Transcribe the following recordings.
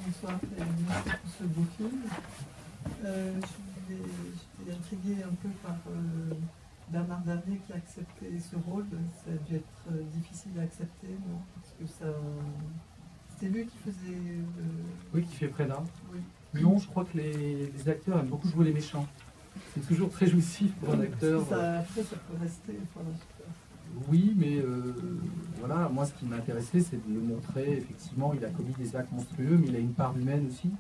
Bonsoir et merci pour ce beau film. J'étais intriguée un peu par Bernard Davier qui a accepté ce rôle. Ça a dû être difficile à accepter, non? Parce que ça... C'était lui qui faisait... Oui, qui fait Preda. Oui. Non, je crois que les acteurs aiment beaucoup jouer les méchants. C'est toujours très jouissif pour un acteur. Après, ça peut rester... Voilà, oui, mais voilà, moi ce qui m'a intéressé, c'est de le montrer. Effectivement, il a commis des actes monstrueux, mais il a une part humaine aussi.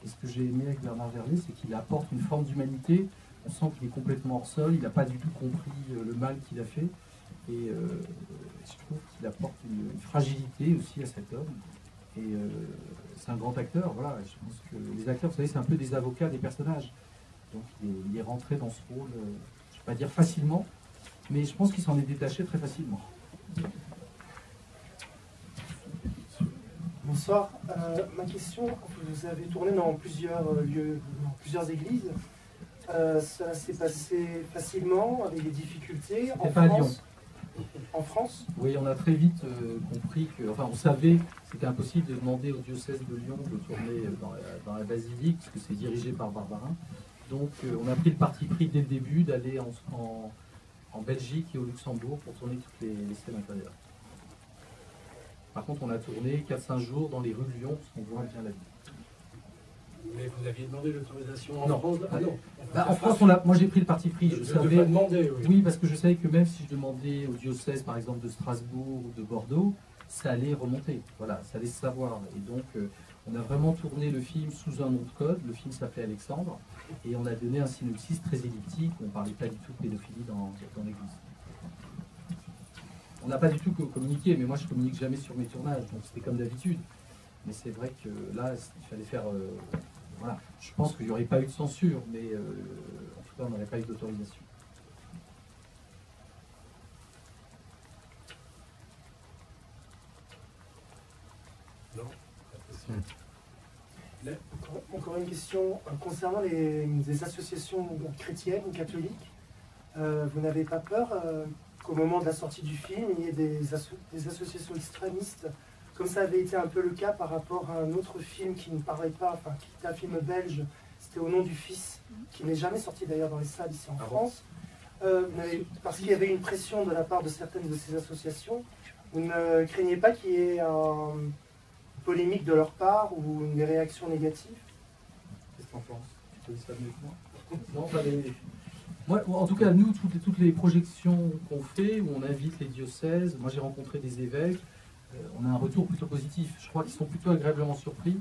Et ce que j'ai aimé avec Bernard Verlet, c'est qu'il apporte une forme d'humanité. On sent qu'il est complètement hors sol, il n'a pas du tout compris le mal qu'il a fait. Et je trouve qu'il apporte une fragilité aussi à cet homme. Et c'est un grand acteur, voilà. Je pense que les acteurs, vous savez, c'est un peu des avocats des personnages. Donc il est rentré dans ce rôle, je ne vais pas dire facilement, mais je pense qu'il s'en est détaché très facilement. Bonsoir. Ma question, vous avez tourné dans plusieurs lieux, dans plusieurs églises. Ça s'est passé facilement, avec des difficultés en France. En France? Oui, on a très vite compris que, enfin, on savait que c'était impossible de demander au diocèse de Lyon de tourner dans la basilique, parce que c'est dirigé par Barbarin. Donc, on a pris le parti pris dès le début d'aller en Belgique et au Luxembourg pour tourner toutes les scènes intérieures. Par contre, on a tourné 4-5 jours dans les rues de Lyon, parce qu'on voit bien la ville. Mais vous aviez demandé l'autorisation en Non. France? Ah non. En France, moi j'ai pris le parti pris. Je savais demander, oui. Oui, parce que je savais que même si je demandais au diocèse, par exemple, de Strasbourg ou de Bordeaux, ça allait remonter. Voilà, ça allait se savoir. Et donc, on a vraiment tourné le film sous un nom de code. Le film s'appelait Alexandre. Et on a donné un synopsis très elliptique. On ne parlait pas du tout de pédophilie dans l'église. On n'a pas du tout communiqué, mais moi je communique jamais sur mes tournages, donc c'était comme d'habitude. Mais c'est vrai que là, il fallait faire... voilà. Je pense qu'il n'y aurait pas eu de censure, mais en tout cas, on n'aurait pas eu d'autorisation. Non. Encore une question concernant les associations chrétiennes ou catholiques. Vous n'avez pas peur qu'au moment de la sortie du film, il y ait des associations extrémistes, comme ça avait été un peu le cas par rapport à un autre film qui ne parlait pas, enfin qui était un film belge, c'était Au nom du Fils, qui n'est jamais sorti d'ailleurs dans les salles ici en France, parce qu'il y avait une pression de la part de certaines de ces associations. Vous ne craignez pas qu'il y ait une polémique de leur part ou des réactions négatives? Qu'est-ce que tu en penses? Tu peux dire ça mieux que moi? Non, pas les... Moi, en tout cas, nous, toutes les projections qu'on fait, où on invite les diocèses, moi j'ai rencontré des évêques, on a un retour plutôt positif. Je crois qu'ils sont plutôt agréablement surpris,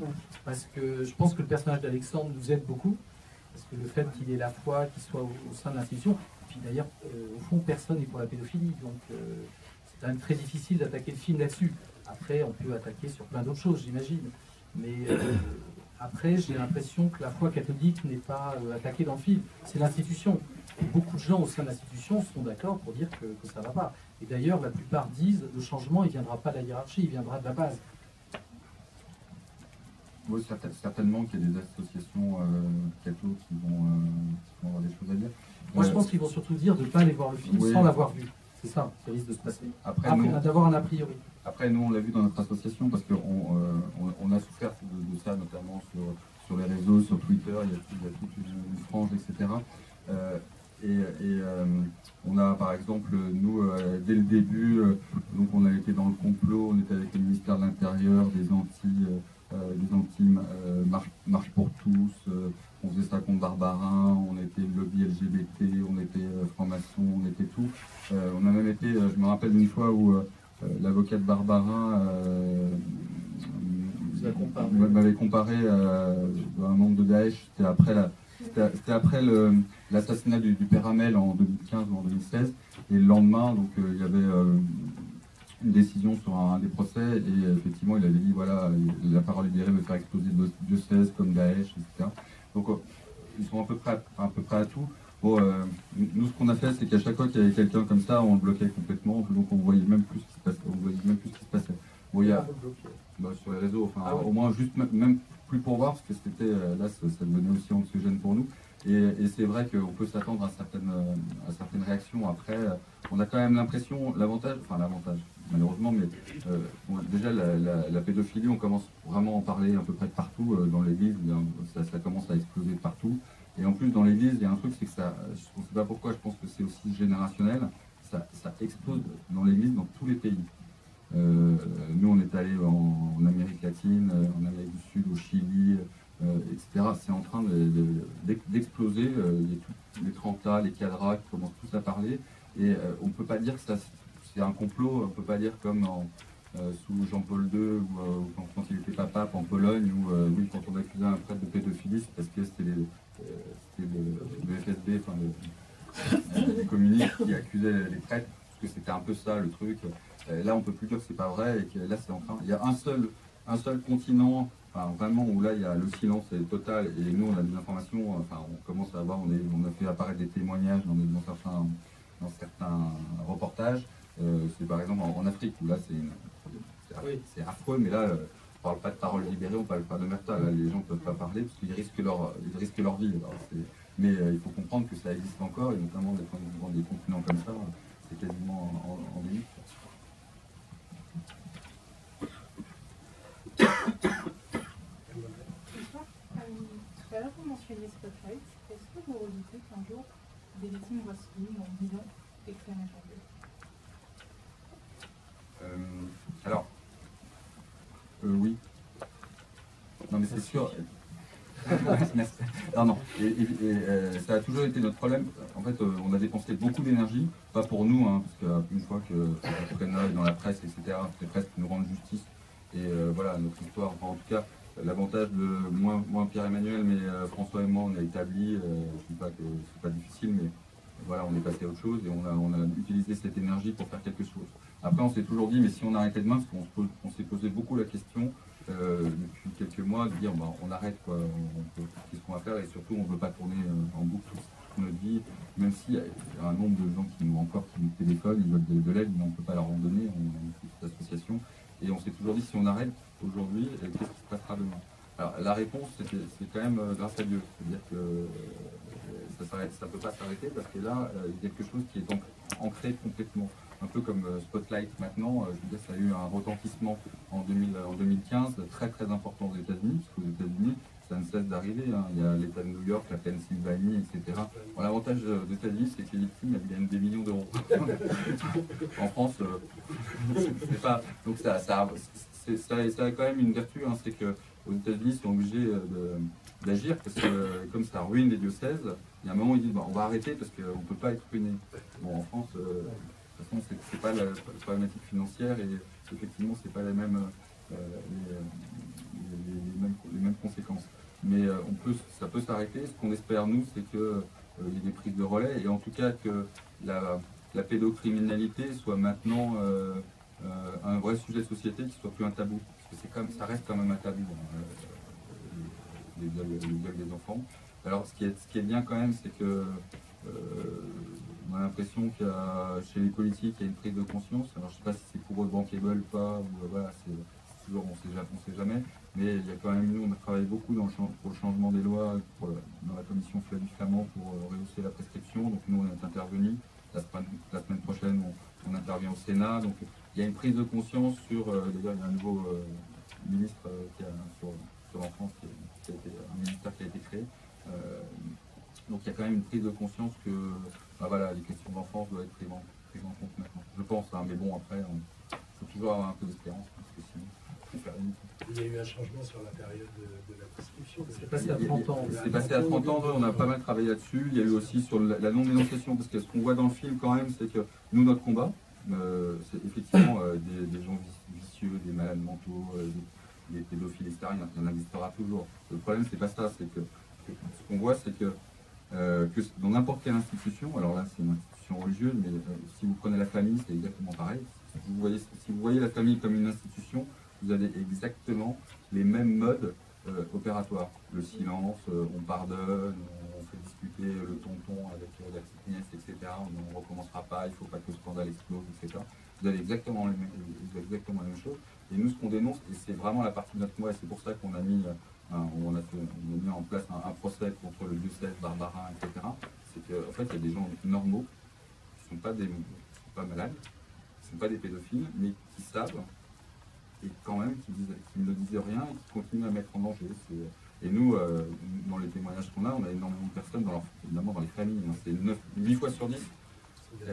parce que je pense que le personnage d'Alexandre nous aide beaucoup, parce que le fait qu'il ait la foi, qu'il soit au sein de l'institution, puis d'ailleurs, au fond, personne n'est pour la pédophilie, donc c'est quand même très difficile d'attaquer le film là-dessus. Après, on peut attaquer sur plein d'autres choses, j'imagine, mais... Après, j'ai l'impression que la foi catholique n'est pas attaquée dans le film. C'est l'institution. Et beaucoup de gens au sein de l'institution sont d'accord pour dire que ça ne va pas. Et d'ailleurs, la plupart disent le changement, il ne viendra pas de la hiérarchie, il viendra de la base. Oui, certainement qu'il y a des associations cathos qui vont avoir des choses à dire. Moi, je pense qu'ils vont surtout dire de ne pas aller voir le film sans l'avoir vu. C'est ça qui risque de se passer. Après d'avoir un a priori. Après, nous, on l'a vu dans notre association parce qu'on a souffert de ça, notamment sur les réseaux, sur Twitter, il y a toute une frange, etc. On a, par exemple, nous, dès le début, donc on a été dans le complot, on était avec le ministère de l'Intérieur, des Marche pour tous, on faisait ça contre Barbarin, on était lobby LGBT, on était franc-maçon, on était tout. On a même été, je me rappelle d'une fois où l'avocat de Barbarin m'avait comparé à un membre de Daesh. C'était après l'assassinat du père Hamel en 2015 ou en 2016. Et le lendemain, donc, il y avait une décision sur un des procès. Et effectivement, il avait dit voilà, la parole libérée veut faire exploser le diocèse comme Daesh, etc. Donc, ils sont à peu près à tout. Bon, nous, ce qu'on a fait, c'est qu'à chaque fois qu'il y avait quelqu'un comme ça, on le bloquait complètement, donc on voyait même plus ce qui se passait. Bon, il y a, sur les réseaux, enfin, au moins juste même plus pour voir, parce que c'était là, ça devenait aussi anxiogène pour nous. Et c'est vrai qu'on peut s'attendre à certaines réactions. Après, on a quand même l'impression, l'avantage, malheureusement, mais bon, déjà la pédophilie, on commence vraiment à en parler à peu près de partout dans l'Église, ça commence à exploser de partout. Et en plus, dans l'Église, il y a un truc, c'est que ça, je ne sais pas pourquoi, je pense que c'est aussi générationnel, ça explose dans l'Église dans tous les pays. Nous, on est allé en Amérique latine, en Amérique du Sud, au Chili, etc. C'est en train d'exploser. Les 30A, les cadras qui commencent tous à parler. Et on ne peut pas dire que c'est un complot, on ne peut pas dire comme sous Jean-Paul II, ou quand il était pape en Pologne, où oui, quand on accusait un prêtre de pédophilie, c'est parce que c'était le FSB, enfin les communistes qui accusaient les prêtres, parce que c'était un peu ça le truc. Là, on peut plus dire que c'est pas vrai, et que là, c'est en train. Il y a un seul continent, enfin, vraiment, où là, il y a le silence est total, et nous, on a des informations, enfin, on commence à avoir, on a fait apparaître des témoignages dans certains reportages. C'est par exemple en Afrique, où là, c'est affreux, mais là, on parle pas de parole libérée, on parle pas de merta. Là, les gens ne peuvent pas parler parce qu'ils risquent leur vie. Alors, mais il faut comprendre que ça existe encore, et notamment dans des continents comme ça, c'est quasiment endémique. Tout à l'heure, vous mentionniez Spotlight. Est-ce que vous redoutez qu'un jour, des victimes voient ce film en disant écrire un champion? Alors, oui. Non, mais c'est sûr. Non. Et ça a toujours été notre problème. En fait, on a dépensé beaucoup d'énergie, pas pour nous, hein, parce qu'une fois que Fresna est dans la presse, etc., les presses nous rendent justice. Et voilà, notre histoire, enfin, en tout cas, l'avantage de moins Pierre-Emmanuel, mais François et moi, on a établi, je ne dis pas que c'est pas difficile, mais voilà, on est passé à autre chose et on a utilisé cette énergie pour faire quelque chose. Après, on s'est toujours dit, mais si on arrêtait demain, parce qu'on s'est posé beaucoup la question depuis quelques mois, de dire, bah, on arrête, quoi, qu'est-ce qu'on va faire, et surtout, on ne veut pas tourner en boucle toute notre vie, même s'il y a un nombre de gens qui nous téléphonent, ils veulent de l'aide, mais on ne peut pas leur en donner, on est une petite association, et on s'est toujours dit, si on arrête aujourd'hui, qu'est-ce qui se passera demain? Alors, la réponse, c'est quand même grâce à Dieu, c'est-à-dire que ça ne peut pas s'arrêter, parce que là, il y a quelque chose qui est ancré complètement. Un peu comme Spotlight maintenant, je veux dire, ça a eu un retentissement en 2015 très très important aux États-Unis, parce qu'aux États-Unis, ça ne cesse d'arriver. Hein. Il y a l'État de New York, la Pennsylvanie, etc. Bon, l'avantage des États-Unis, c'est que les victimes, elles gagnent des millions d'euros. En France, c'est pas. Donc ça a quand même une vertu, hein, c'est qu'aux États-Unis, ils sont obligés d'agir, parce que comme ça ruine les diocèses, il y a un moment où ils disent bah, on va arrêter parce qu'on ne peut pas être ruiné. Bon, en France, de toute façon, c'est pas la problématique financière, et effectivement, c'est pas les mêmes conséquences. Mais ça peut s'arrêter. Ce qu'on espère, nous, c'est qu'il y ait des prises de relais, et en tout cas que la pédocriminalité soit maintenant un vrai sujet de société, qui soit plus un tabou. Parce que ça reste quand même un tabou, hein, les viols des enfants. Alors, ce qui est bien quand même, c'est que on a l'impression qu'il y a, chez les politiques, il y a une prise de conscience. Alors, je ne sais pas si c'est pour eux bankable ou pas, ou voilà, c'est toujours, on sait jamais. Mais il y a quand même, nous, on a travaillé beaucoup pour le changement des lois, dans la commission Flavie-Flamand, pour rehausser la prescription. Donc, nous, on est intervenu. La semaine prochaine, on intervient au Sénat. Donc, il y a une prise de conscience sur. D'ailleurs, il y a un nouveau ministre sur l'enfance, qui a été un ministère qui a été créé. Donc il y a quand même une prise de conscience que bah voilà, les questions d'enfance doivent être prises en compte maintenant. Je pense, hein, mais bon, après, il faut toujours avoir un peu d'espérance, parce que sinon, on peut faire rien. Il y a eu un changement sur la période de la prescription. C'est passé à 30 ans. C'est passé à 30 ans, on a pas mal travaillé là-dessus. Il y a eu aussi sur la non-dénonciation, parce que ce qu'on voit dans le film quand même, c'est que nous, notre combat, c'est effectivement des gens vicieux, des malades mentaux, des pédophiles, etc. Il y en existera toujours. Le problème, c'est pas ça, c'est que ce qu'on voit, c'est que dans n'importe quelle institution, alors là c'est une institution religieuse, mais si vous prenez la famille, c'est exactement pareil. Si vous voyez la famille comme une institution, vous avez exactement les mêmes modes opératoires. Le silence, on pardonne, on fait discuter le tonton avec la petite nièce, etc. On ne recommencera pas, il ne faut pas que le scandale explose, etc. Vous avez exactement la même chose. Et nous, ce qu'on dénonce, et c'est vraiment la partie de notre moi, et c'est pour ça qu'on a mis... on a mis en place un procès contre le diocèse, Barbarin, etc. C'est qu'en fait, il y a des gens normaux qui ne sont pas malades, ne sont pas des pédophiles, mais qui savent, et quand même qui ne disent rien et qui continuent à mettre en danger. Et nous, dans les témoignages qu'on a, on a énormément de personnes, évidemment dans les familles. Hein. C'est 8 fois sur 10,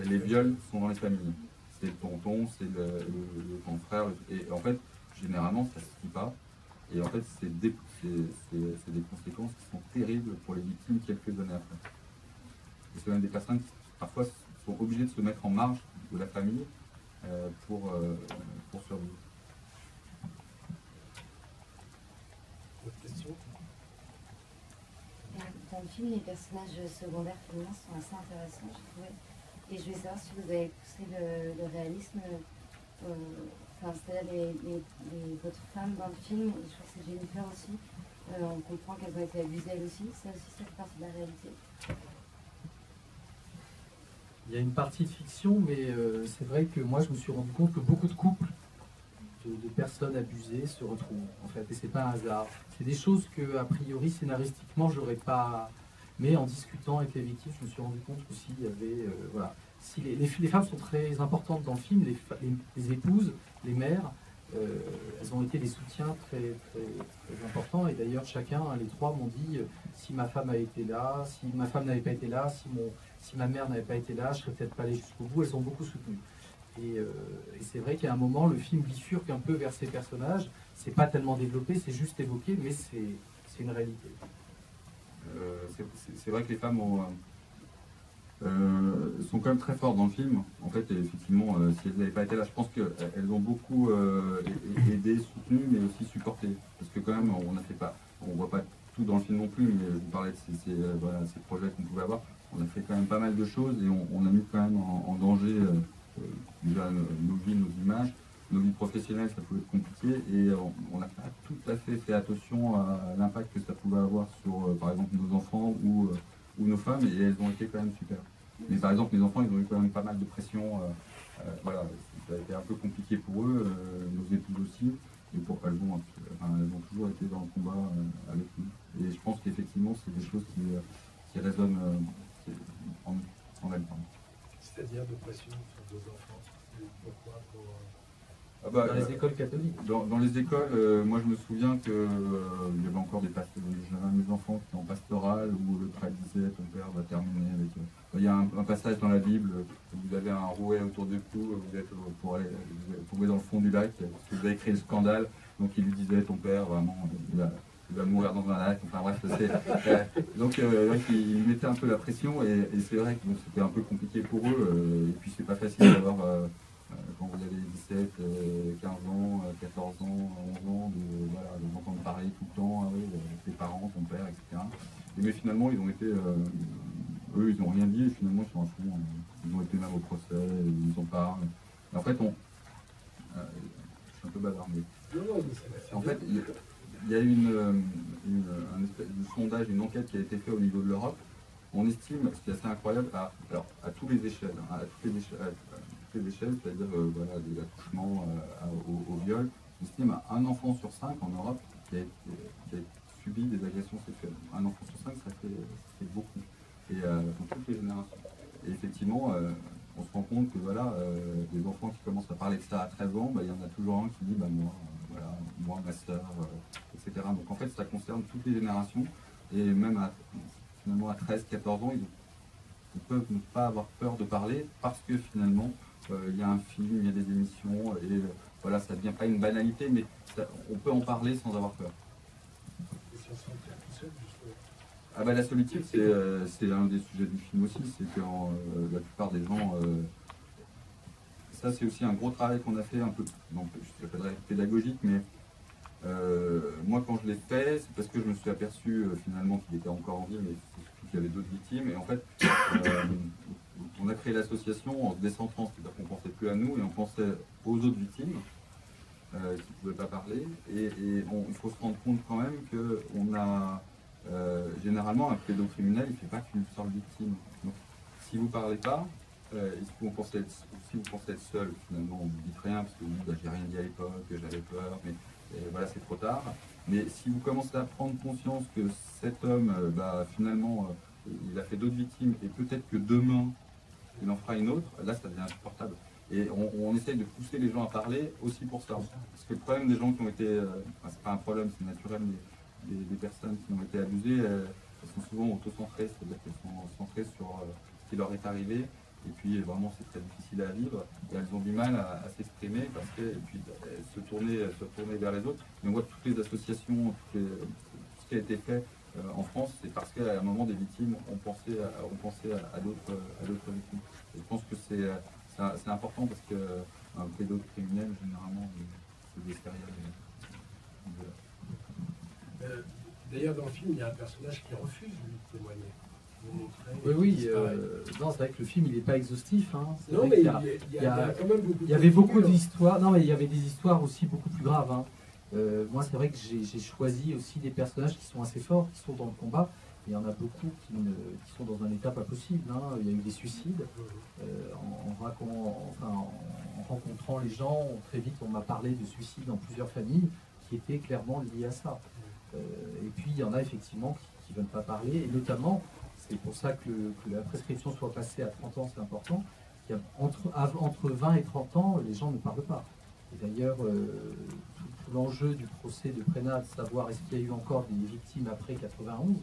les viols sont dans les familles. C'est le tonton, c'est le grand frère. Et en fait, généralement, ça ne se dit pas. Et en fait, c'est des conséquences qui sont terribles pour les victimes quelques années après. Et c'est même des personnes qui, parfois, sont obligées de se mettre en marge de la famille pour survivre. Autre question? Dans le film, les personnages secondaires féminins sont assez intéressants, je trouvais. Et je voulais savoir si vous avez poussé le réalisme, c'est-à-dire votre femme dans le film, et je crois que c'est Jennifer aussi, on comprend qu'elles ont été abusées elles aussi, ça fait partie de la réalité. Il y a une partie de fiction, mais c'est vrai que moi je me suis rendu compte que beaucoup de couples de personnes abusées se retrouvent en fait, et c'est pas un hasard. C'est des choses que a priori scénaristiquement j'aurais pas, mais en discutant avec les victimes, je me suis rendu compte qu'aussi il y avait voilà. Si les femmes sont très importantes dans le film, les épouses, les mères, elles ont été des soutiens très, très, très importants. Et d'ailleurs, chacun, les trois m'ont dit si ma femme a été là, si ma femme n'avait pas été là, si ma mère n'avait pas été là, je serais peut-être pas allé jusqu'au bout. Elles ont beaucoup soutenu. Et c'est vrai qu'à un moment, le film bifurque un peu vers ces personnages. C'est pas tellement développé, c'est juste évoqué, mais c'est une réalité. C'est vrai que les femmes sont quand même très fortes dans le film. En fait, effectivement, si elles n'avaient pas été là, je pense qu'elles ont beaucoup aidé, soutenu, mais aussi supporté. Parce que quand même, on voit pas tout dans le film non plus, mais je vous parlais de ces projets qu'on pouvait avoir. On a fait quand même pas mal de choses et on a mis quand même en danger déjà nos vies, nos images. Nos vies professionnelles, ça pouvait être compliqué et on n'a pas tout à fait attention à l'impact que ça pouvait avoir sur, par exemple, nos enfants ou nos femmes, et elles ont été quand même super. Mais par exemple, mes enfants, ils ont eu quand même pas mal de pression. Voilà, ça a été un peu compliqué pour eux, nos épouses aussi. Et elles ont toujours été dans le combat avec nous. Et je pense qu'effectivement, c'est des choses qui résonnent en elles. C'est-à-dire de pression sur vos enfants. Pourquoi dans les écoles catholiques. Dans les écoles, moi je me souviens qu'il y avait encore des mes enfants qui étaient en pastorale où le prêtre disait ton père va terminer avec. Il y a un passage dans la Bible où vous avez un rouet autour du cou, vous êtes pour tomber dans le fond du lac, parce que vous avez créé le scandale, donc il lui disait ton père vraiment il va mourir dans un lac, enfin bref, donc il mettait un peu la pression et c'est vrai que c'était un peu compliqué pour eux, et puis c'est pas facile d'avoir. Quand vous avez 17, 15 ans, 14 ans, 11 ans, de m'entendre parler tout le temps, tes parents, ton père, etc. Mais finalement, ils ont été, eux, ils n'ont rien dit, et finalement, ils sont à fond, ils ont été même au procès, ils en parlent. En fait, je suis un peu bavard, mais en fait, il y a un espèce de sondage, une enquête qui a été faite au niveau de l'Europe. On estime, ce qui est assez incroyable, à tous les échelles, à toutes les échelles, c'est-à-dire des accouchements au viol, on estime à un enfant sur 5 en Europe qui a subi des agressions sexuelles. Un enfant sur 5, ça fait beaucoup. Et dans toutes les générations. Et effectivement, on se rend compte que des enfants qui commencent à parler de ça à 13 ans, il y en a toujours un qui dit moi, ma soeur, etc. Donc en fait, ça concerne toutes les générations. Et même finalement à 13-14 ans, ils peuvent ne pas avoir peur de parler parce que finalement, il y a un film, il y a des émissions, et voilà, ça ne devient pas une banalité, mais on peut en parler sans avoir peur. La solitude, c'est un des sujets du film aussi, c'est que la plupart des gens, ça c'est aussi un gros travail qu'on a fait, un peu, donc, je l'appellerais pédagogique, mais moi quand je l'ai fait, c'est parce que je me suis aperçu finalement qu'il était encore en vie, mais surtout qu'il y avait d'autres victimes, et en fait, on a créé l'association en se décentrant, c'est-à-dire qu'on ne pensait plus à nous et on pensait aux autres victimes qui ne pouvaient pas parler. Et il faut se rendre compte quand même qu'on a généralement un pédocriminel, il ne fait pas qu'une seule victime. Donc, si vous ne parlez pas, si vous pensez être seul, finalement, vous ne dites rien parce que vous dites j'ai rien dit à l'époque, j'avais peur, mais voilà, c'est trop tard. Mais si vous commencez à prendre conscience que cet homme, finalement, il a fait d'autres victimes et peut-être que demain, il en fera une autre, là ça devient insupportable. Et on essaye de pousser les gens à parler aussi pour ça. Parce que le problème des gens qui ont été, enfin, c'est pas un problème, c'est naturel, mais des personnes qui ont été abusées, elles sont souvent auto-centrées, c'est-à-dire qu'elles sont centrées sur ce qui leur est arrivé. Et puis vraiment c'est très difficile à vivre, et elles ont du mal à s'exprimer parce que, et puis se tourner vers les autres. Mais on voit que toutes les associations, tout ce qui a été fait en France, c'est parce qu'à un moment des victimes ont pensé à d'autres victimes. Et je pense que c'est important parce qu'un pédocriminel, généralement, c'est des sérieux. D'ailleurs, dans le film, il y a un personnage qui refuse lui, de témoigner. Oui, non, c'est vrai que le film il n'est pas exhaustif. Hein. Non, mais il y a quand même beaucoup. Il y avait beaucoup d'histoires. Non, mais il y avait des histoires aussi beaucoup plus graves. Hein. Moi, c'est vrai que j'ai choisi aussi des personnages qui sont assez forts, qui sont dans le combat. Il y en a beaucoup qui sont dans un état pas possible. Hein. Il y a eu des suicides. En rencontrant les gens, très vite, on m'a parlé de suicides dans plusieurs familles qui étaient clairement liés à ça. Et puis, il y en a effectivement qui ne veulent pas parler, et notamment. C'est pour ça que la prescription soit passée à 30 ans, c'est important. Entre 20 et 30 ans, les gens ne parlent pas. Et d'ailleurs, tout l'enjeu du procès de Prénat, de savoir est-ce qu'il y a eu encore des victimes après 91,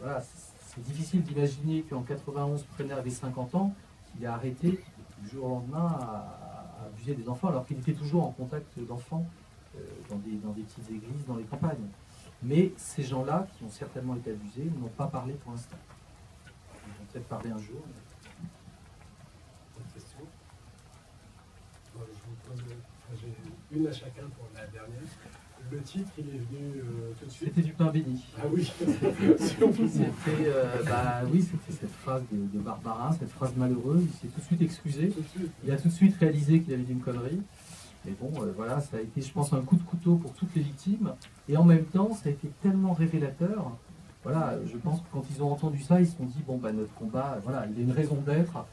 voilà, c'est difficile d'imaginer qu'en 91, Prénat avait 50 ans, qu'il a arrêté du jour au lendemain à abuser des enfants, alors qu'il était toujours en contact d'enfants dans des petites églises, dans les campagnes. Mais ces gens-là, qui ont certainement été abusés, n'ont pas parlé pour l'instant. Ils vont peut-être parler un jour. Une question. Bon, je vous pose, j'ai une à chacun pour la dernière. Le titre, il est venu tout de suite. C'était du pain béni. Ah oui, si on peut dire. C'était cette phrase de Barbarin, cette phrase malheureuse. Il s'est tout de suite excusé. Il a tout de suite réalisé qu'il avait dit une connerie. Mais bon, voilà, ça a été, je pense, un coup de couteau pour toutes les victimes. Et en même temps, ça a été tellement révélateur. Voilà, je pense que quand ils ont entendu ça, ils se sont dit, bon, bah, notre combat, voilà, il a une raison d'être.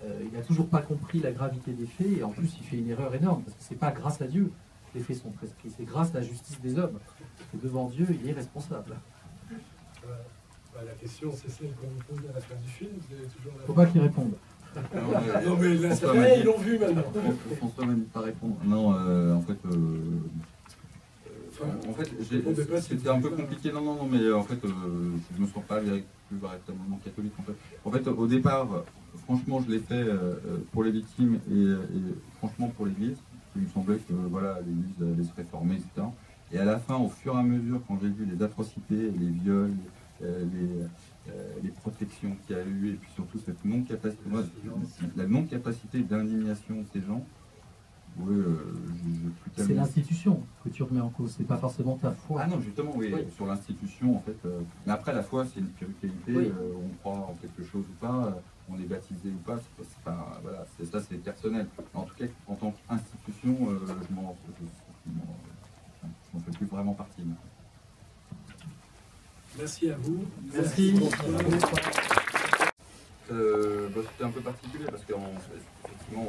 Il n'a toujours pas compris la gravité des faits. Et en plus, il fait une erreur énorme. Parce que c'est pas grâce à Dieu que les faits sont prescrits. C'est grâce à la justice des hommes. Parce que devant Dieu, il est responsable. La question, c'est celle qu'on vous pose à la fin du film. Vous avez toujours la... Faut pas qu'ils répondent. Non, mais là, ça fait, ils l'ont vu maintenant. François m'a dit de pas répondre. Non, en fait, c'était un peu compliqué. Non, mais en fait, je me sens pas plus véritablement catholique. En fait, au départ, franchement, je l'ai fait pour les victimes et franchement pour l'Église. Il me semblait que voilà, l'Église allait se réformer, etc. Et à la fin, au fur et à mesure, quand j'ai vu les atrocités, les viols, les protections qu'il y a eu, et puis surtout cette non-capacité, la non-capacité d'indignation de ces gens, c'est l'institution que tu remets en cause, c'est pas forcément ta foi. Ah non, justement, oui. Sur l'institution, en fait. Mais après, la foi, c'est une spiritualité, on croit en quelque chose ou pas, on est baptisé ou pas, voilà, c'est personnel. En tout cas, en tant qu'institution, je m'en fais plus vraiment partie. Merci à vous. Merci. C'était un peu particulier parce qu'effectivement,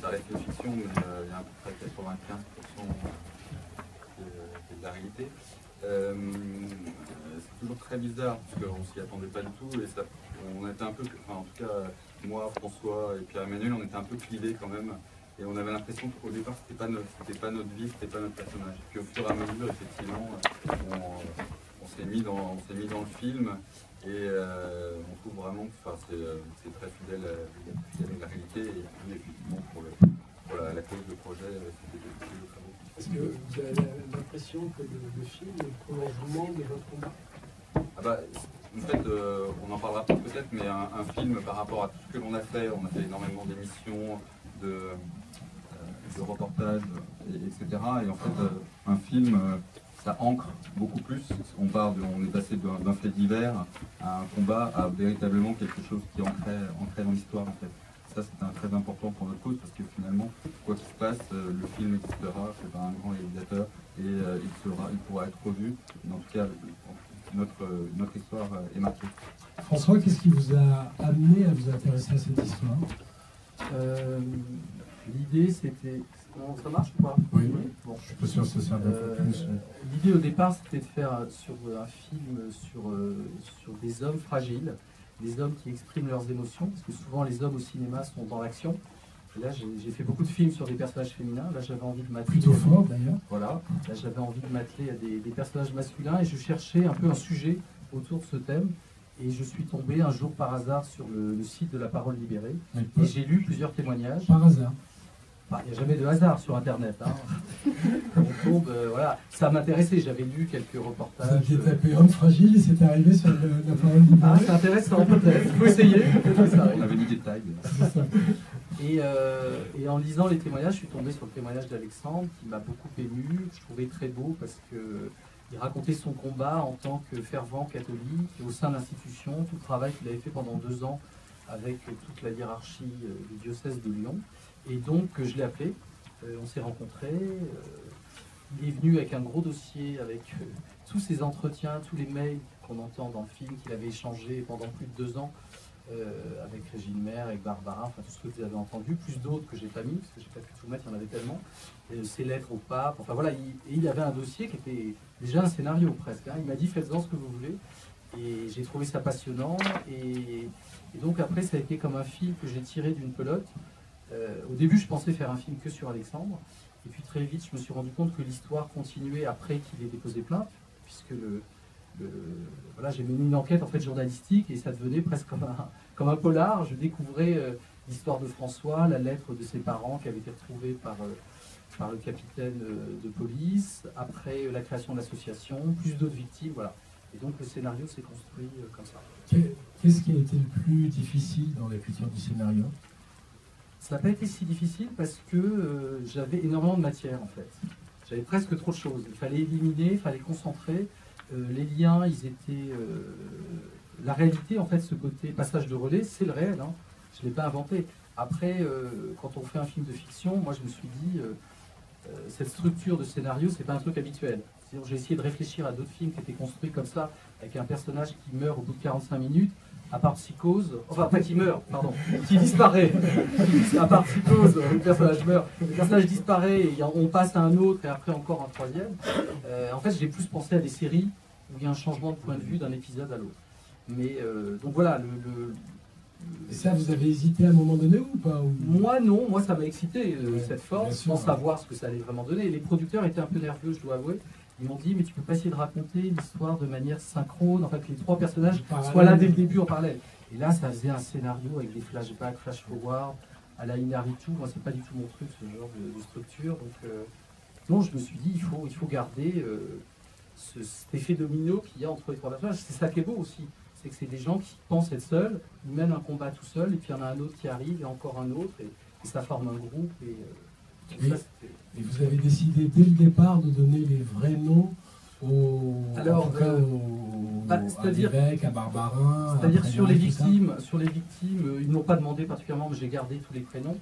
ça reste une fiction, mais il y a à peu près 95% de la réalité. C'est toujours très bizarre parce qu'on s'y attendait pas du tout et on était un peu, enfin en tout cas moi, François et Pierre-Emmanuel, on était un peu clivés quand même. Et on avait l'impression qu'au départ, c'était pas notre vie, c'était pas notre personnage. Et puis au fur et à mesure, effectivement, on s'est mis dans le film et on trouve vraiment que c'est très fidèle à la réalité. Et puis, effectivement, pour la cause de projet, c'était des travaux. Est-ce que vous avez l'impression que le film est le prolongement de votre combat? En fait, on en parlera peut-être, mais un film par rapport à tout ce que l'on a fait énormément d'émissions, de reportages, etc. Et en fait, un film, ça ancre beaucoup plus. On est passé d'un fait divers à un combat, à véritablement quelque chose qui est ancré dans l'histoire, en fait. Ça, c'est très important pour notre cause, parce que finalement, quoi qu'il se passe, le film existera, c'est par un grand réalisateur, et il pourra être revu. Mais en tout cas, notre histoire est marquée. François, qu'est-ce qui vous a amené à vous intéresser à cette histoire? L'idée, c'était... Ça marche ou pas? Oui, bon. Je suis pas sûr que ça serve un peu plus. L'idée au départ, c'était de faire un film sur des hommes fragiles des hommes qui expriment leurs émotions, parce que souvent les hommes au cinéma sont dans l'action. Et là, j'ai fait beaucoup de films sur des personnages féminins. Là, j'avais envie de m'atteler. Plutôt fort d'ailleurs. Voilà. Là, j'avais envie de m'atteler à des personnages masculins et je cherchais un peu un sujet autour de ce thème. Et je suis tombé un jour par hasard sur le site de La Parole Libérée. Et j'ai lu plusieurs témoignages. Par hasard. Il n'y a jamais de hasard sur Internet. Hein. On tombe, voilà. Ça m'intéressait, j'avais lu quelques reportages. Vous aviez tapé homme fragile et c'est arrivé sur La Parole Libérée. Ah, c'est intéressant, peut-être. Il faut essayer. On avait mis des tags. Et en lisant les témoignages, je suis tombé sur le témoignage d'Alexandre qui m'a beaucoup ému. Je trouvais très beau parce qu'il racontait son combat en tant que fervent catholique au sein de l'institution, tout le travail qu'il avait fait pendant 2 ans avec toute la hiérarchie du diocèse de Lyon. Et donc, je l'ai appelé, on s'est rencontrés. Il est venu avec un gros dossier, avec tous ses entretiens, tous les mails qu'on entend dans le film, qu'il avait échangés pendant plus de 2 ans avec Régine Maire, avec Barbara, enfin tout ce que vous avez entendu, plus d'autres que j'ai pas mis, parce que j'ai pas pu tout mettre, il y en avait tellement. Ses lettres au pape, enfin voilà, il avait un dossier qui était déjà un scénario presque. Hein. Il m'a dit faites-en ce que vous voulez. Et j'ai trouvé ça passionnant. Et donc après, ça a été comme un film que j'ai tiré d'une pelote. Au début, je pensais faire un film que sur Alexandre. Et puis très vite, je me suis rendu compte que l'histoire continuait après qu'il ait déposé plainte, puisque voilà, j'ai mené une enquête en fait journalistique et ça devenait presque comme un polar. Je découvrais l'histoire de François, la lettre de ses parents qui avait été retrouvée par le capitaine de police, après la création de l'association, plus d'autres victimes, voilà. Et donc le scénario s'est construit comme ça. Qu'est-ce qui a été le plus difficile dans l'écriture du scénario? Ça n'a pas été si difficile parce que j'avais énormément de matière en fait. J'avais presque trop de choses. Il fallait éliminer, il fallait concentrer. Les liens, ils étaient... la réalité, en fait, ce côté passage de relais, c'est le réel. Hein. Je ne l'ai pas inventé. Après, quand on fait un film de fiction, moi je me suis dit, cette structure de scénario, c'est pas un truc habituel. J'ai essayé de réfléchir à d'autres films qui étaient construits comme ça, avec un personnage qui meurt au bout de 45 minutes, à part Psychose, enfin pas qui meurt, pardon, qui disparaît. À part Psychose, le personnage meurt, le personnage disparaît, et on passe à un autre, et après encore un troisième. En fait, j'ai plus pensé à des séries où il y a un changement de point de vue d'un épisode à l'autre. Mais donc voilà, Et ça, vous avez hésité à un moment donné ou pas ou... Moi non, moi ça m'a excité cette forme, sûr, sans savoir ce que ça allait vraiment donner. Les producteurs étaient un peu nerveux, je dois avouer. Ils m'ont dit, mais tu peux pas essayer de raconter l'histoire de manière synchrone, en fait, que les 3 personnages soient là dès le début en parallèle. Et là, ça faisait un scénario avec des flashbacks, flash-forward, à la Inaritu. Moi, c'est pas du tout mon truc, ce genre de structure. Donc, je me suis dit, il faut garder cet effet domino qu'il y a entre les 3 personnages. C'est ça qui est beau aussi. C'est que c'est des gens qui pensent être seuls, ils mènent un combat tout seul, et puis il y en a un autre qui arrive, et encore un autre, et ça forme un groupe. Et vous avez décidé dès le départ de donner les vrais noms à l'évêque, à Barbarin. C'est-à-dire sur les victimes, ils n'ont pas demandé particulièrement, mais j'ai gardé tous les prénoms.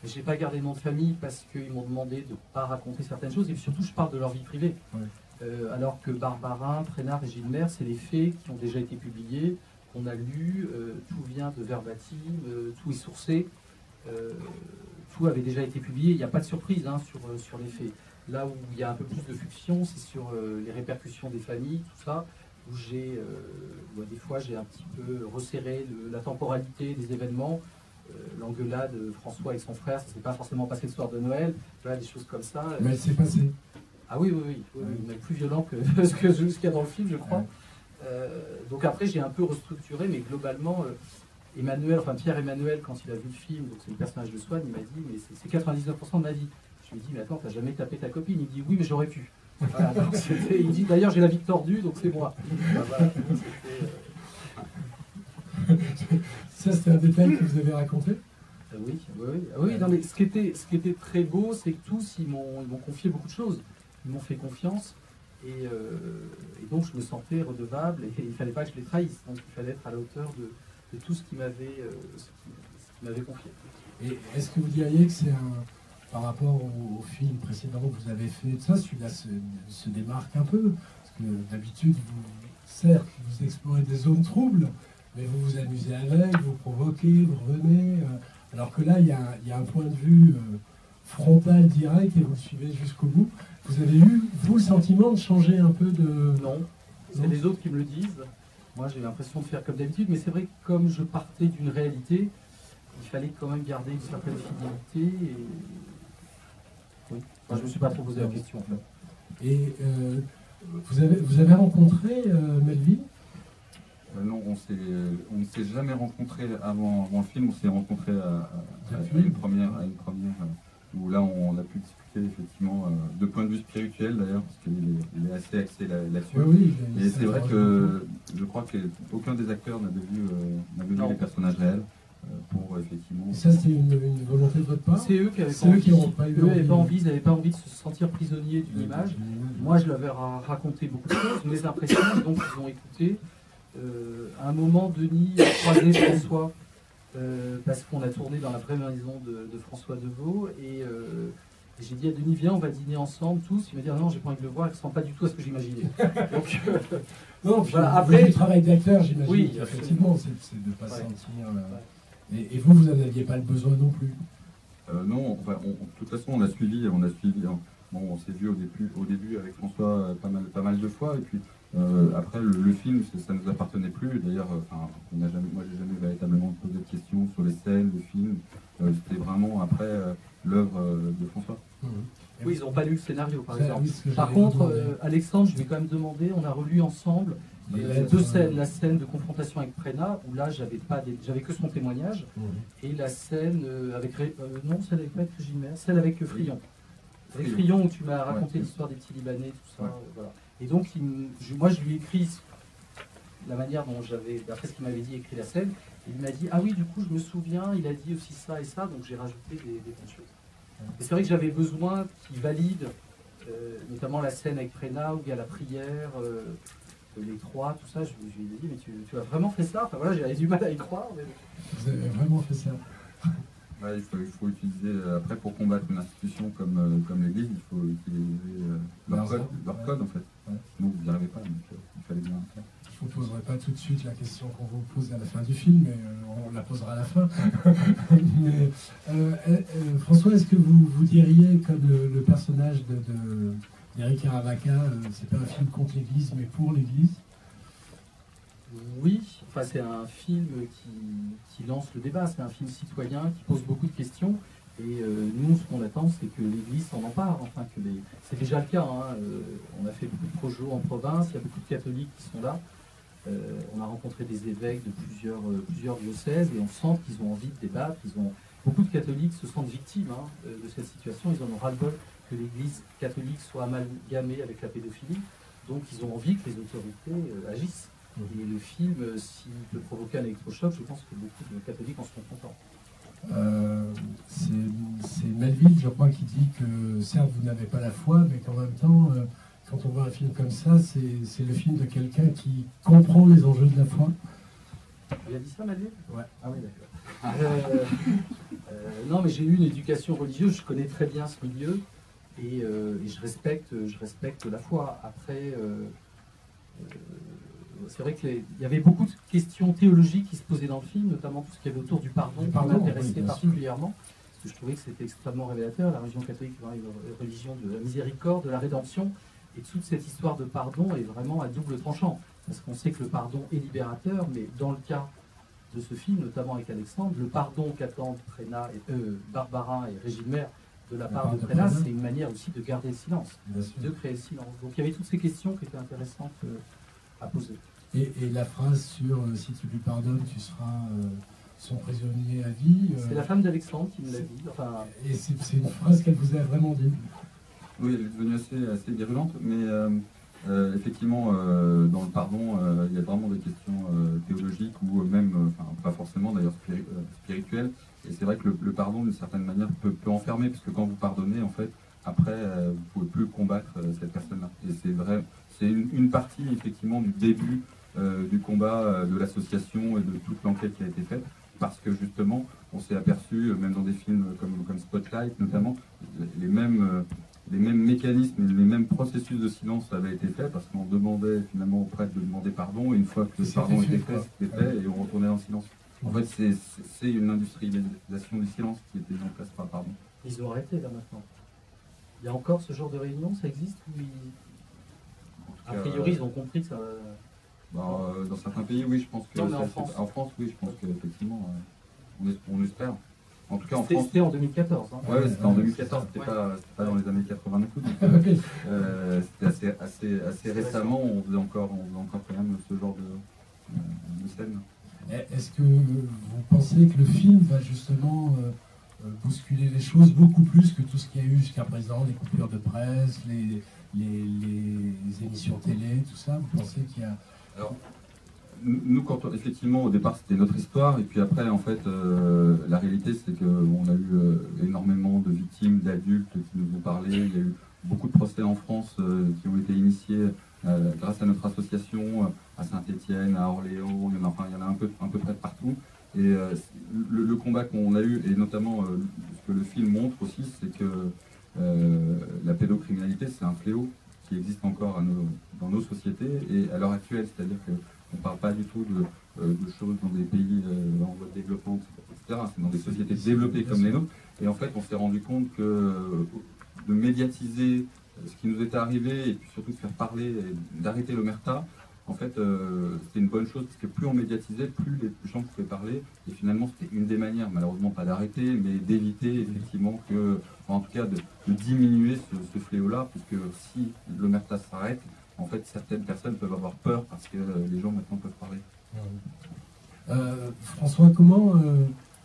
Mais j'ai pas gardé le nom de famille parce qu'ils m'ont demandé de ne pas raconter certaines choses. Et puis surtout, je parle de leur vie privée. Ouais. Alors que Barbarin, Prénard et Gilbert, c'est les faits qui ont déjà été publiés, qu'on a lus, tout vient de verbatim, tout est sourcé. Tout avait déjà été publié, il n'y a pas de surprise hein, sur les faits. Là où il y a un peu plus de fiction, c'est sur les répercussions des familles, tout ça, où des fois j'ai un petit peu resserré la temporalité des événements. L'engueulade de François avec son frère, ça ne s'est pas forcément passé le soir de Noël, voilà, des choses comme ça. Mais elle s'est passée. Ah oui, mais plus violent que ce qu'il y a dans le film, je crois. Donc après, j'ai un peu restructuré, mais globalement... Pierre-Emmanuel, quand il a vu le film, donc c'est le personnage de Swann, il m'a dit, mais c'est 99% de ma vie. Je lui ai dit, mais attends, t'as jamais tapé ta copine? Il dit, oui, mais j'aurais pu. Voilà, donc il dit, d'ailleurs, j'ai la vie tordue, donc c'est moi. Voilà, ça, c'était un détail que vous avez raconté? Oui. Non, mais ce qui était très beau, c'est que tous, ils m'ont confié beaucoup de choses. Ils m'ont fait confiance. Et donc, je me sentais redevable et il ne fallait pas que je les trahisse. Donc, il fallait être à la hauteur de tout ce qui m'avait confié. Et est-ce que vous diriez que c'est par rapport au film précédent que vous avez fait, ça, celui-là se démarque un peu? Parce que d'habitude, certes, vous explorez des zones troubles, mais vous vous amusez avec, vous provoquez, vous revenez. Alors que là, il y a un point de vue frontal, direct, et vous le suivez jusqu'au bout. Vous avez eu, vous, le sentiment de changer un peu de... Non, c'est les autres qui me le disent. Moi, j'ai l'impression de faire comme d'habitude, mais c'est vrai que comme je partais d'une réalité, il fallait quand même garder une certaine fidélité. Et... Oui. Enfin, je ne me suis pas trop posé la question, en fait. Et vous avez rencontré Melville? Non, on ne s'est jamais rencontrés avant le film. On s'est rencontrés à une première, où là on a pu discuter effectivement de point de vue spirituel d'ailleurs, parce qu'il est assez axé là-dessus. Oui, et c'est vrai que je crois qu'aucun des acteurs n'avait vu les personnages réels pour effectivement. Et ça, c'est une volonté de votre part? C'est eux qui avaient pas envie. Ils n'avaient pas envie de se sentir prisonniers d'une image. Moi, je leur ai raconté beaucoup de choses, mes impressions, donc ils ont écouté. À un moment, Denis a croisé François parce qu'on a tourné dans la vraie maison de François Deveau et j'ai dit à Denis, viens, on va dîner ensemble tous. Il m'a dit, non, j'ai pas envie de le voir, il ne ressemble pas du tout à ce que j'imaginais. Donc, non, voilà. Après, le travail d'acteur, j'imagine, oui, effectivement, c'est de ne pas sentir. Et vous n'en aviez pas le besoin non plus? Non, enfin, de toute façon, on a suivi. Bon, on s'est vu au début avec François pas mal de fois, et puis après le film, ça ne nous appartenait plus. D'ailleurs, moi, j'ai jamais véritablement posé de questions sur les scènes, le film. C'était vraiment après l'œuvre de François. Oui, ils n'ont pas lu le scénario, par exemple. Par contre, Alexandre, je lui ai quand même demandé, on a relu ensemble deux scènes, la scène de confrontation avec Prénat, où là j'avais que son témoignage, et la scène avec non, celle avec Régimère, celle avec Frion. Avec Frion, où tu m'as raconté l'histoire des petits Libanais, tout ça. Voilà. Et donc, moi je lui ai écrit la manière dont j'avais, d'après ce qu'il m'avait dit, écrit la scène, et il m'a dit, ah oui, du coup je me souviens, il a dit aussi ça et ça, donc j'ai rajouté des petites choses. Et c'est vrai que j'avais besoin qu'il valide, notamment la scène avec Prénat, où il y a la prière, les trois, tout ça. Je lui ai dit, mais tu as vraiment fait ça? Enfin voilà, j'avais du mal à y croire. Mais... Vous avez vraiment fait ça? Ouais, il faut utiliser, après pour combattre une institution comme l'Église, il faut utiliser leur code en fait. Ouais. Sinon vous n'y arrivez pas, donc il fallait bien faire. Je ne vous poserai pas tout de suite la question qu'on vous pose à la fin du film, mais on la posera à la fin. Mais, François, est-ce que vous diriez, comme le personnage d'Éric Caravaca, c'est pas un film contre l'Église, mais pour l'Église? Oui, enfin, c'est un film qui lance le débat, c'est un film citoyen qui pose beaucoup de questions. Et nous, ce qu'on attend, c'est que l'Église s'en empare. Enfin, c'est déjà le cas. Hein. On a fait beaucoup de projets en province, il y a beaucoup de catholiques qui sont là. On a rencontré des évêques de plusieurs diocèses et on sent qu'ils ont envie de débattre. Beaucoup de catholiques se sentent victimes de cette situation. Ils en ont ras-le-bol que l'Église catholique soit amalgamée avec la pédophilie. Donc ils ont envie que les autorités agissent. Et le film, s'il peut provoquer un électrochoc, je pense que beaucoup de catholiques en seront contents. C'est Melville, je crois, qui dit que certes vous n'avez pas la foi, mais qu'en même temps, quand on voit un film comme ça, c'est le film de quelqu'un qui comprend les enjeux de la foi. Il a dit ça, Melville? Ouais. Ah oui, d'accord. Non, mais j'ai eu une éducation religieuse, je connais très bien ce milieu, et je respecte la foi. Après, c'est vrai qu'il y avait beaucoup de questions théologiques qui se posaient dans le film, notamment tout ce qu'il y avait autour du pardon, qui m'intéressait particulièrement, parce que je trouvais que c'était extrêmement révélateur. La religion catholique est une religion de la miséricorde, de la rédemption, et toute cette histoire de pardon est vraiment à double tranchant, parce qu'on sait que le pardon est libérateur, mais dans le cas de ce film, notamment avec Alexandre, le pardon qu'attendent Barbara et Régimère de la part de Prénat, c'est une manière aussi de garder le silence, de créer le silence. Donc il y avait toutes ces questions qui étaient intéressantes à poser. Et la phrase sur si tu lui pardonnes, tu seras son prisonnier à vie. C'est la femme d'Alexandre qui me l'a dit. Enfin... Et c'est une phrase qu'elle vous a vraiment dit. Oui, elle est devenue assez virulente, mais effectivement, dans le pardon, il y a vraiment des questions théologiques ou même, pas forcément d'ailleurs spirituelles. Et c'est vrai que le pardon, d'une certaine manière, peut enfermer, parce que quand vous pardonnez, en fait, après, vous ne pouvez plus combattre cette personne-là. Et c'est vrai, c'est une partie, effectivement, du début du combat de l'association et de toute l'enquête qui a été faite, parce que justement, on s'est aperçu, même dans des films comme Spotlight notamment, les mêmes mécanismes, les mêmes processus de silence avaient été faits, parce qu'on demandait finalement au prêtre de demander pardon, et une fois que le pardon était fait, c'était fait, et on retournait en silence. En fait, c'est une industrialisation du silence qui était mise en place par le pardon. Ils ont arrêté là maintenant. Il y a encore ce genre de réunion, ça existe? A priori, ils ont compris que ça... Dans certains pays, oui, je pense que... Non, mais en France, oui, je pense qu'effectivement, on espère. En tout cas, en C'était France... c'était en 2014. Hein. Ouais, c'était en 2014, c'était pas dans les années 80 du tout. Donc, c'était assez récemment, on faisait encore quand même ce genre de scène. Est-ce que vous pensez que le film va justement bousculer les choses beaucoup plus que tout ce qu'il y a eu jusqu'à présent, les coupures de presse, les émissions télé, tout ça? Vous pensez qu'il y a... Alors, nous, effectivement, au départ, c'était notre histoire, et puis après, en fait, la réalité, c'est qu'on a eu énormément de victimes, d'adultes qui nous ont parlé. Il y a eu beaucoup de procès en France qui ont été initiés grâce à notre association, à Saint-Étienne, à Orléans, il y en a un peu près de partout. Et le combat qu'on a eu, et notamment ce que le film montre aussi, c'est que la pédocriminalité, c'est un fléau qui existe encore dans nos sociétés, et à l'heure actuelle, c'est-à-dire qu'on ne parle pas du tout de choses dans des pays en voie de développement, etc. C'est dans des sociétés développées comme les nôtres. Et en fait, on s'est rendu compte que de médiatiser ce qui nous était arrivé, et puis surtout de faire parler, et d'arrêter l'omerta, en fait, c'était une bonne chose, parce que plus on médiatisait, plus les gens pouvaient parler, et finalement, c'était une des manières, malheureusement pas d'arrêter, mais d'éviter effectivement que, en tout cas, de diminuer ce fléau-là, puisque si l'omerta s'arrête, en fait, certaines personnes peuvent avoir peur, parce que les gens maintenant peuvent parler. François, comment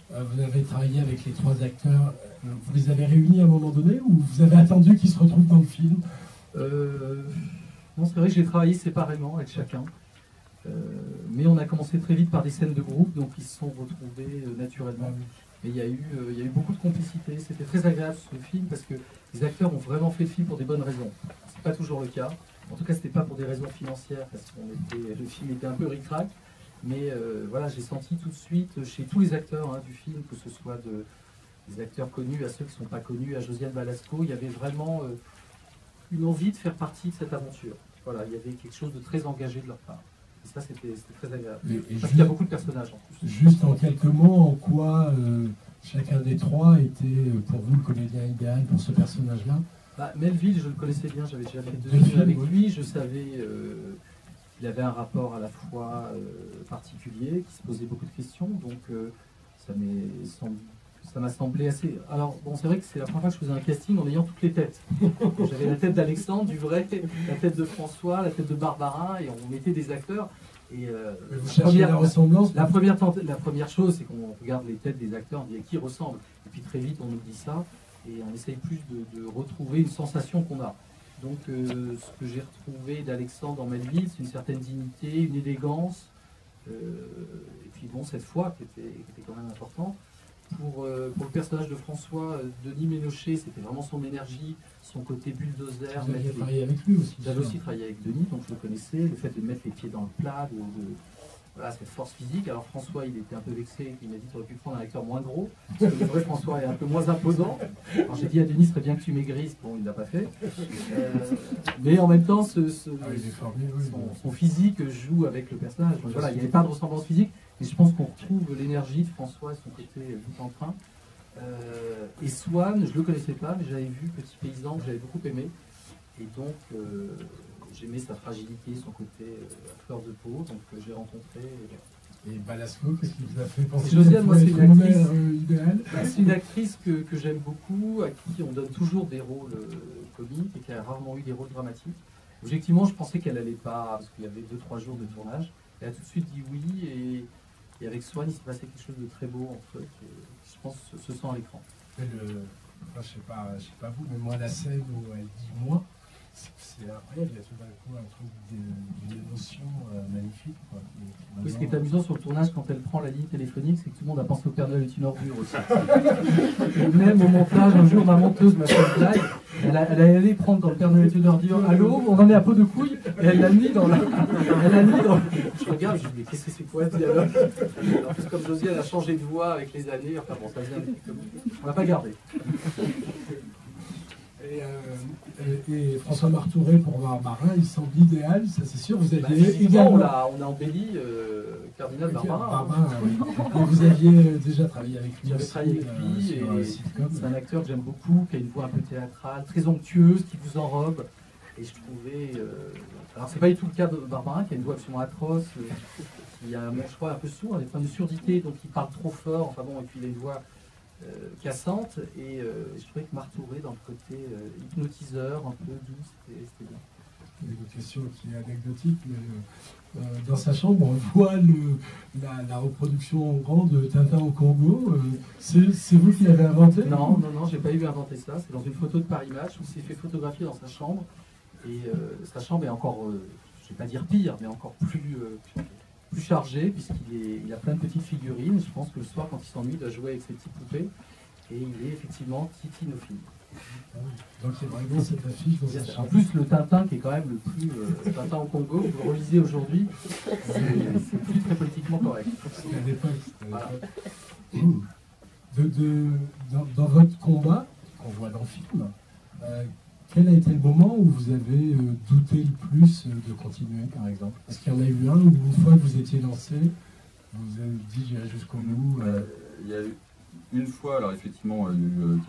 vous avez travaillé avec les 3 acteurs? Vous les avez réunis à un moment donné, ou vous avez attendu qu'ils se retrouvent dans le film? Non, c'est vrai que j'ai travaillé séparément avec chacun. Mais on a commencé très vite par des scènes de groupe, donc ils se sont retrouvés naturellement. Et il y a eu beaucoup de complicité. C'était très agréable ce film, parce que les acteurs ont vraiment fait le film pour des bonnes raisons. C'est pas toujours le cas. En tout cas, c'était pas pour des raisons financières, parce que le film était un peu ric-rac. Mais voilà, j'ai senti tout de suite chez tous les acteurs du film, que ce soit des acteurs connus à ceux qui ne sont pas connus, à Josiane Balasco, il y avait vraiment une envie de faire partie de cette aventure. Voilà, il y avait quelque chose de très engagé de leur part. Et ça, c'était très agréable. Parce qu'il y a beaucoup de personnages en plus. Juste en quelques mots, en quoi chacun des 3 était pour vous le comédien idéal pour ce personnage-là? Melville, je le connaissais bien, j'avais déjà fait 2 films avec lui, je savais qu'il avait un rapport à la fois particulier, qui se posait beaucoup de questions, donc ça m'a semblé assez... Alors, bon, c'est vrai que c'est la première fois que je faisais un casting en ayant toutes les têtes. J'avais la tête d'Alexandre, du vrai, la tête de François, la tête de Barbara, et on mettait des acteurs. Et vous cherchez la ressemblance? La première chose, c'est qu'on regarde les têtes des acteurs, on dit à qui ressemble. Et puis très vite, on oublie ça, et on essaye plus de retrouver une sensation qu'on a. Donc, ce que j'ai retrouvé d'Alexandre dans Melville, c'est une certaine dignité, une élégance, et puis bon, cette foi qui était quand même importante. Pour le personnage de François, Denis Ménochet, c'était vraiment son énergie, son côté bulldozer. Vous aviez travaillé avec lui aussi? J'avais aussi travaillé avec Denis, donc je le connaissais. Le fait de mettre les pieds dans le plat, voilà, cette force physique. Alors François, il était un peu vexé, il m'a dit tu aurais pu prendre un acteur moins gros, parce que le vrai François est un peu moins imposant. Alors j'ai dit à Denis, ce serait bien que tu maigrisses, bon, il ne l'a pas fait. Mais en même temps, son physique joue avec le personnage. Donc, voilà, il n'y avait pas de ressemblance physique, mais je pense qu'on retrouve l'énergie de François et son côté vite en train. Et Swan, je ne le connaissais pas, mais j'avais vu Petit Paysan, que j'avais beaucoup aimé. Et donc, j'aimais sa fragilité, son côté à fleur de peau, donc j'ai rencontré. Et Balasco, qu'est-ce qui vous a fait penser Josiane, moi, c'est une actrice idéale? C'est une actrice que j'aime beaucoup, à qui on donne toujours des rôles comiques et qui a rarement eu des rôles dramatiques. Objectivement, je pensais qu'elle n'allait pas, parce qu'il y avait 2-3 jours de tournage. Elle a tout de suite dit oui, et avec Swan, il s'est passé quelque chose de très beau entre eux, qui, je pense, se sent à l'écran. Je sais pas vous, mais moi, la scène où elle dit moi, c'est incroyable, il y a tout d'un coup un truc d'une émotion magnifique. Quoi. Oui, ce qui est amusant sur le tournage, quand elle prend la ligne téléphonique, c'est que tout le monde a pensé au Père Noël est une ordure aussi. Et même au montage, un jour, ma monteuse m'a fait une blague, elle allait prendre dans le Père Noël est une ordure, allô, on en est à peau de couille, et elle l'a mis dans la... Je regarde, je me dis, mais qu'est-ce que c'est quoi ce dialogue? En plus, comme Josiane a changé de voix avec les années, enfin bon, ça vient, on l'a pas gardé. Et François Martouré pour Barbarin, il semble idéal, ça c'est sûr. Vous aviez également... on a embelli Cardinal Barbarin. Oui. Et vous aviez déjà travaillé avec lui. J'avais travaillé avec lui, et c'est un acteur que j'aime beaucoup, qui a une voix un peu théâtrale, très onctueuse, qui vous enrobe. Et je trouvais... Alors c'est pas du tout le cas de Barbara, qui a une voix absolument atroce, qui a un choix un peu sourd, des problèmes de surdité, donc il parle trop fort, enfin bon, et puis il a une voix cassante, et je trouvais que Marthe Touré, dans le côté hypnotiseur, un peu doux, c'était bien. Une question qui est anecdotique, mais dans sa chambre, on voit la reproduction en grand de Tintin au Congo. C'est vous qui l'avez inventé? Non, j'ai pas eu à inventer ça. C'est dans une photo de Paris Match où c'est fait photographier dans sa chambre. Et sa chambre est encore, je vais pas dire pire, mais encore plus chargée, puisqu'il a plein de petites figurines. Je pense que le soir, quand il s'ennuie, il doit jouer avec ses petites poupées. Et il est effectivement titinophile. Donc il y a vraiment cette affiche dans sa chambre. En plus, le Tintin, qui est quand même le plus Tintin au Congo, vous le relisez aujourd'hui, c'est plus très politiquement correct. C'était à l'époque. Voilà. Dans votre combat, qu'on voit dans le film, quel a été le moment où vous avez douté le plus de continuer, par exemple? Est-ce qu'il y en a eu un où, une fois que vous étiez lancé, vous vous avez dit j'irai jusqu'au bout? Il y a eu une fois, alors effectivement, il y a eu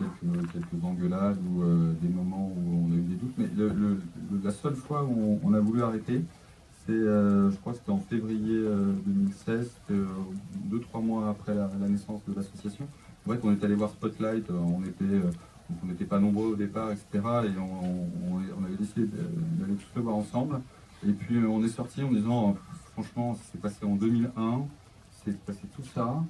quelques engueulades ou des moments où on a eu des doutes, mais la seule fois où on a voulu arrêter, c'est, je crois que c'était en février 2016, 2-3 mois après la naissance de l'association. En fait, on est allé voir Spotlight, on n'était pas nombreux au départ, etc. Et on avait décidé d'aller tous le voir ensemble. Et puis on est sorti en disant, franchement, ça s'est passé en 2001, c'est passé tout ça.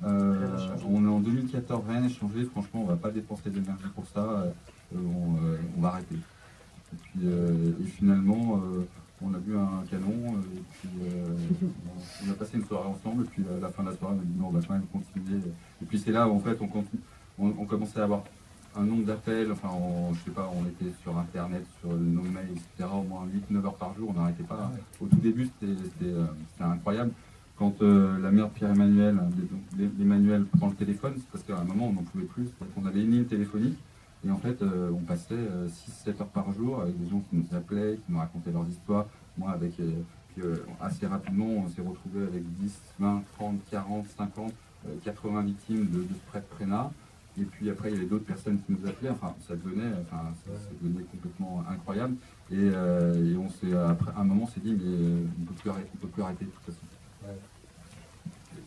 On est en 2014, rien n'a changé. Franchement, on va pas dépenser d'énergie pour ça. On va arrêter. Et puis finalement, on a bu un canon. Et puis on a passé une soirée ensemble. Et puis à la fin de la soirée, on a dit non, on va quand même continuer. Et puis c'est là où en fait on commençait à avoir un nombre d'appels. Enfin, je sais pas, on était sur Internet, sur nos mails, etc. Au moins 8-9 heures par jour. On n'arrêtait pas. Au tout début, c'était incroyable. Quand la mère de Pierre-Emmanuel, l'Emmanuel prend le téléphone, c'est parce qu'à un moment on n'en pouvait plus. On avait une ligne téléphonique et en fait on passait 6-7 heures par jour avec des gens qui nous appelaient, qui nous racontaient leurs histoires. Moi assez rapidement on s'est retrouvé avec 10, 20, 30, 40, 50, 80 victimes de ce prêt de Prénat. Et puis après il y avait d'autres personnes qui nous appelaient, ça devenait complètement incroyable. Et après un moment on s'est dit mais on ne peut plus arrêter de toute façon.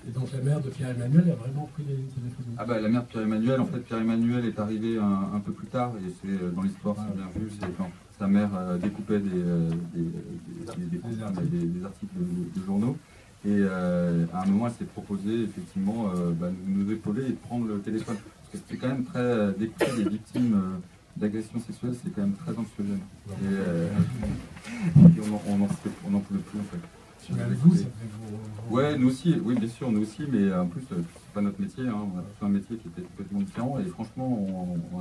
Et donc la mère de Pierre-Emmanuel a vraiment pris les téléphones? Ah bah la mère de Pierre-Emmanuel, en fait Pierre-Emmanuel est arrivé un peu plus tard, et c'est dans l'histoire, c'est bien vu, c'est quand sa mère découpait des articles de journaux, et à un moment elle s'est proposé effectivement nous épauler et de prendre le téléphone. Parce que c'était quand même très découper des victimes d'agressions sexuelles, c'est quand même très anxiogène. Et on n'en pouvait plus en fait. Vous, ça fait vous... Ouais, nous aussi, oui bien sûr, nous aussi, mais en plus c'est pas notre métier, hein. On a tous un métier qui était complètement différent et franchement on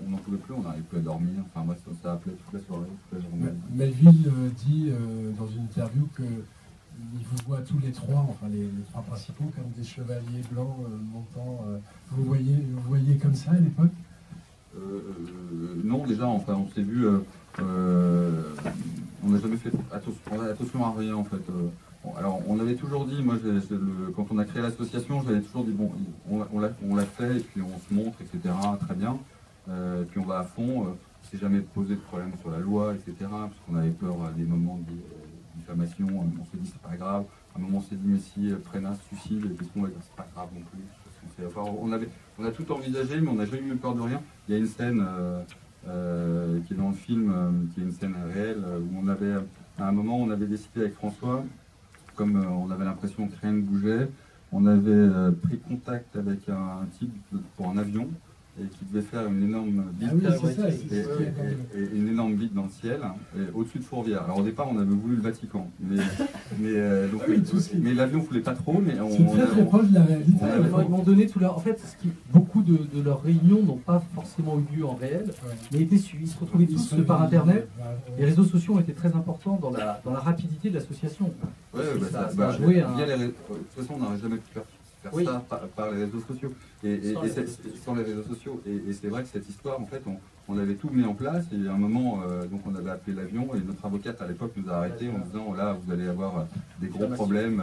n'en pouvait plus, on n'arrivait plus à dormir, enfin moi ça appelait toute la soirée, toute la journée. Melville dit dans une interview que il vous voit tous les trois, enfin les trois principaux, comme des chevaliers blancs montant. Vous voyez comme ça à l'époque? Non, déjà, enfin, on s'est vu. On n'a jamais fait attention à rien en fait. Alors on avait toujours dit, moi quand on a créé l'association, j'avais toujours dit bon, on l'a fait et puis on se montre, etc. Très bien. Puis on va à fond. On s'est jamais posé de problème sur la loi, etc. Parce qu'on avait peur à des moments de diffamation. On s'est dit c'est pas grave. À un moment on s'est dit mais si Prénat se suicide, qu'est-ce qu'on va dire, c'est pas grave non plus. On a tout envisagé, mais on n'a jamais eu peur de rien. Il y a une scène qui est dans le film, qui est une scène réelle, où on avait, à un moment, on avait décidé avec François, comme on avait l'impression que rien ne bougeait, on avait pris contact avec un type pour un avion, et qui devait faire une énorme bite, et une énorme bite dans le ciel, au-dessus de Fourvière. Alors au départ, on avait voulu le Vatican, mais l'avion ne voulait pas trop. C'est très proche de la réalité. Ils m'ont donné tout leur... En fait, beaucoup de leurs réunions n'ont pas forcément eu lieu en réel, mais étaient suivis. Ils se retrouvaient tous par Internet. Les réseaux sociaux ont été très importants dans la rapidité de l'association. De toute façon, on n'aurait jamais pu faire ça par les réseaux sociaux. Sans les réseaux sociaux. Et c'est vrai que cette histoire, en fait, on avait tout mis en place. Et à un moment, donc on avait appelé l'avion et notre avocate à l'époque nous a arrêtés en disant là, vous allez avoir des gros problèmes,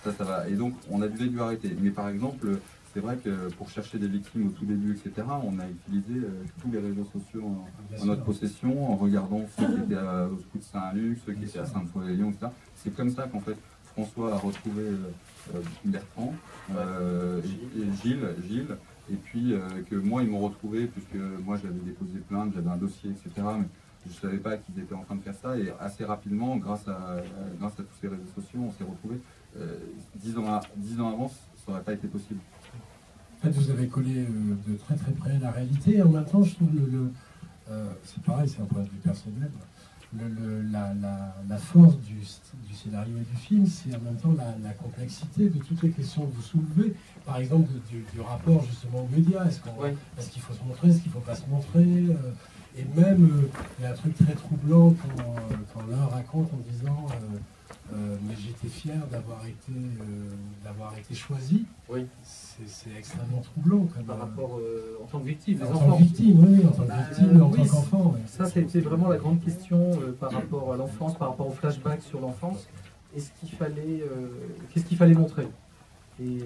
ça va. Et donc on a dû arrêter. Mais par exemple, c'est vrai que pour chercher des victimes au tout début, etc., on a utilisé tous les réseaux sociaux en notre possession, en regardant ceux qui étaient au scout de Saint-Luc, ceux qui étaient à Sainte-Foy-les-Lyons, etc. C'est comme ça qu'en fait François a retrouvé Bertrand, et Gilles, et puis que moi ils m'ont retrouvé, puisque moi j'avais déposé plainte, j'avais un dossier, etc. Mais je ne savais pas qu'ils étaient en train de faire ça, et assez rapidement, grâce à tous ces réseaux sociaux, on s'est retrouvés. 10 ans avant, ça n'aurait pas été possible. En fait, vous avez collé de très très près la réalité, et en même temps, je trouve c'est pareil, c'est un point de vue personnel. La force du scénario et du film, c'est en même temps la complexité de toutes les questions que vous soulevez. Par exemple, du rapport justement aux médias. Est-ce qu'il faut se montrer, est-ce qu'il ne faut pas se montrer et même, il y a un truc très troublant quand l'un raconte en disant mais j'étais fier d'avoir été choisi. Oui. C'est extrêmement troublant. Par rapport en tant que victime, en tant que victime, oui, en tant que victime, en tant qu'enfant. Ouais. Ça, c'était vraiment la grande question par rapport à l'enfance, par rapport au flashback sur l'enfance. Qu'est-ce qu'il fallait montrer? Et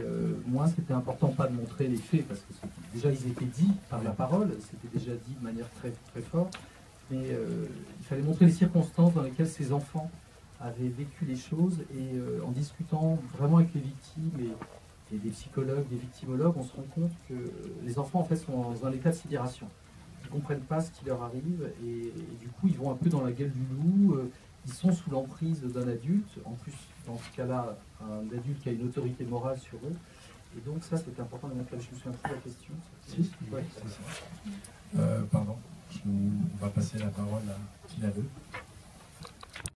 moi, c'était important pas de montrer les faits, parce que déjà, ils étaient dits par la parole, c'était déjà dit de manière très, très forte, mais il fallait montrer les circonstances dans lesquelles ces enfants avaient vécu les choses, et en discutant vraiment avec les victimes et des psychologues, des victimologues, on se rend compte que les enfants, en fait, sont dans un état de sidération. Ils ne comprennent pas ce qui leur arrive, et du coup, ils vont un peu dans la gueule du loup, ils sont sous l'emprise d'un adulte, en plus, dans ce cas-là, un adulte qui a une autorité morale sur eux. Et donc ça, c'était important de montrer. Je me souviens plus de la question. Si, ouais, c'est ça. Pardon, on va passer la parole à qui la veut.